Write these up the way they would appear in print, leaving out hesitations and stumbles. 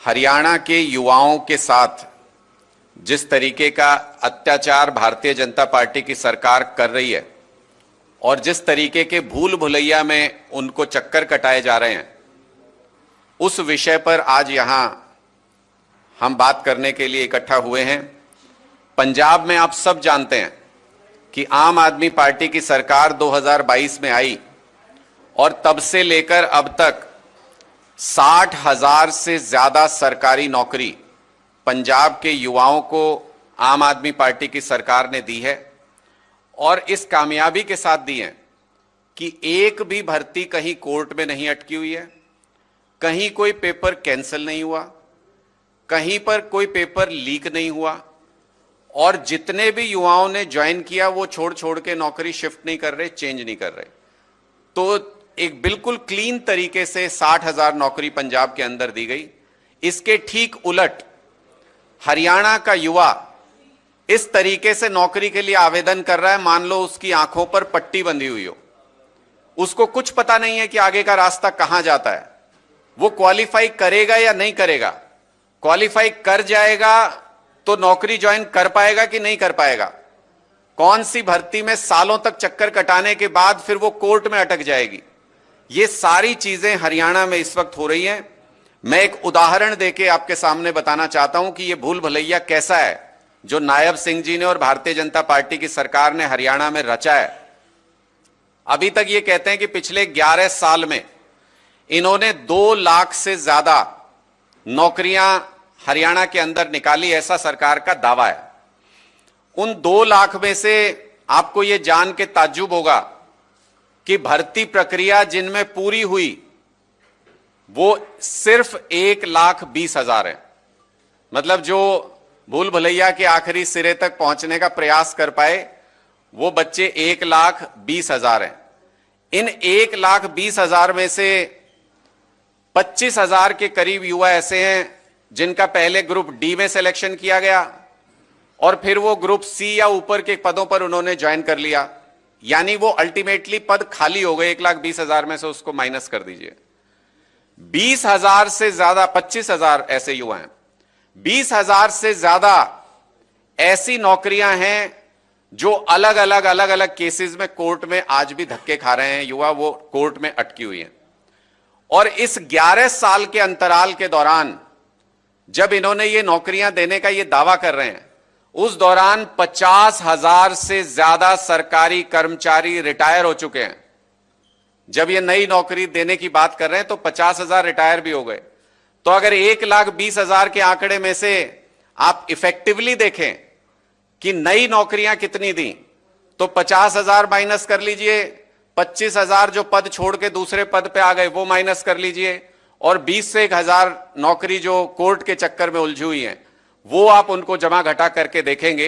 हरियाणा के युवाओं के साथ जिस तरीके का अत्याचार भारतीय जनता पार्टी की सरकार कर रही है और जिस तरीके के भूल भुलैया में उनको चक्कर कटाए जा रहे हैं, उस विषय पर आज यहां हम बात करने के लिए इकट्ठा हुए हैं। पंजाब में आप सब जानते हैं कि आम आदमी पार्टी की सरकार 2022 में आई और तब से लेकर अब तक 60,000 से ज्यादा सरकारी नौकरी पंजाब के युवाओं को आम आदमी पार्टी की सरकार ने दी है और इस कामयाबी के साथ दी है कि एक भी भर्ती कहीं कोर्ट में नहीं अटकी हुई है, कहीं कोई पेपर कैंसिल नहीं हुआ, कहीं पर कोई पेपर लीक नहीं हुआ और जितने भी युवाओं ने ज्वाइन किया वो छोड़ छोड़ के नौकरी शिफ्ट नहीं कर रहे, चेंज नहीं कर रहे। तो एक बिल्कुल क्लीन तरीके से 60,000 नौकरी पंजाब के अंदर दी गई। इसके ठीक उलट हरियाणा का युवा इस तरीके से नौकरी के लिए आवेदन कर रहा है, मान लो उसकी आंखों पर पट्टी बंधी हुई हो, उसको कुछ पता नहीं है कि आगे का रास्ता कहां जाता है, वो क्वालिफाई करेगा या नहीं करेगा, क्वालिफाई कर जाएगा तो नौकरी ज्वाइन कर पाएगा कि नहीं कर पाएगा, कौन सी भर्ती में सालों तक चक्कर कटाने के बाद फिर वो कोर्ट में अटक जाएगी। ये सारी चीजें हरियाणा में इस वक्त हो रही हैं। मैं एक उदाहरण देके आपके सामने बताना चाहता हूं कि ये भूल भुलैया कैसा है जो नायब सिंह जी ने और भारतीय जनता पार्टी की सरकार ने हरियाणा में रचा है। अभी तक ये कहते हैं कि पिछले 11 साल में इन्होंने 2 लाख से ज्यादा नौकरियां हरियाणा के अंदर निकाली, ऐसा सरकार का दावा है। उन 2 लाख में से आपको यह जान के ताज्जुब होगा कि भर्ती प्रक्रिया जिनमें पूरी हुई वो सिर्फ 1,20,000 है। मतलब जो भूल भुलैया के आखिरी सिरे तक पहुंचने का प्रयास कर पाए वो बच्चे 1,20,000 हैं। इन 1,20,000 में से 25,000 के करीब युवा ऐसे हैं जिनका पहले ग्रुप डी में सिलेक्शन किया गया और फिर वो ग्रुप सी या ऊपर के पदों पर उन्होंने ज्वाइन कर लिया, यानी वो अल्टीमेटली पद खाली हो गए। 1,20,000 में से उसको माइनस कर दीजिए। 20,000 से ज्यादा, 25,000 ऐसे युवा हैं। 20,000 से ज्यादा ऐसी नौकरियां हैं जो अलग अलग केसेस में कोर्ट में आज भी धक्के खा रहे हैं युवा, वो कोर्ट में अटकी हुई हैं। और इस 11 साल के अंतराल के दौरान जब इन्होंने ये नौकरियां देने का ये दावा कर रहे हैं, उस दौरान 50,000 से ज्यादा सरकारी कर्मचारी रिटायर हो चुके हैं। जब ये नई नौकरी देने की बात कर रहे हैं तो 50,000 रिटायर भी हो गए। तो अगर 1,20,000 के आंकड़े में से आप इफेक्टिवली देखें कि नई नौकरियां कितनी दी, तो 50,000 माइनस कर लीजिए, 25,000 जो पद छोड़ के दूसरे पद पे आ गए वो माइनस कर लीजिए, और 20 से 1,000 नौकरी जो कोर्ट के चक्कर में उलझी हुई हैं वो आप उनको जमा घटा करके देखेंगे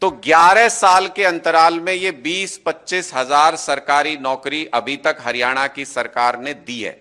तो 11 साल के अंतराल में ये 20-25 हजार सरकारी नौकरी अभी तक हरियाणा की सरकार ने दी है।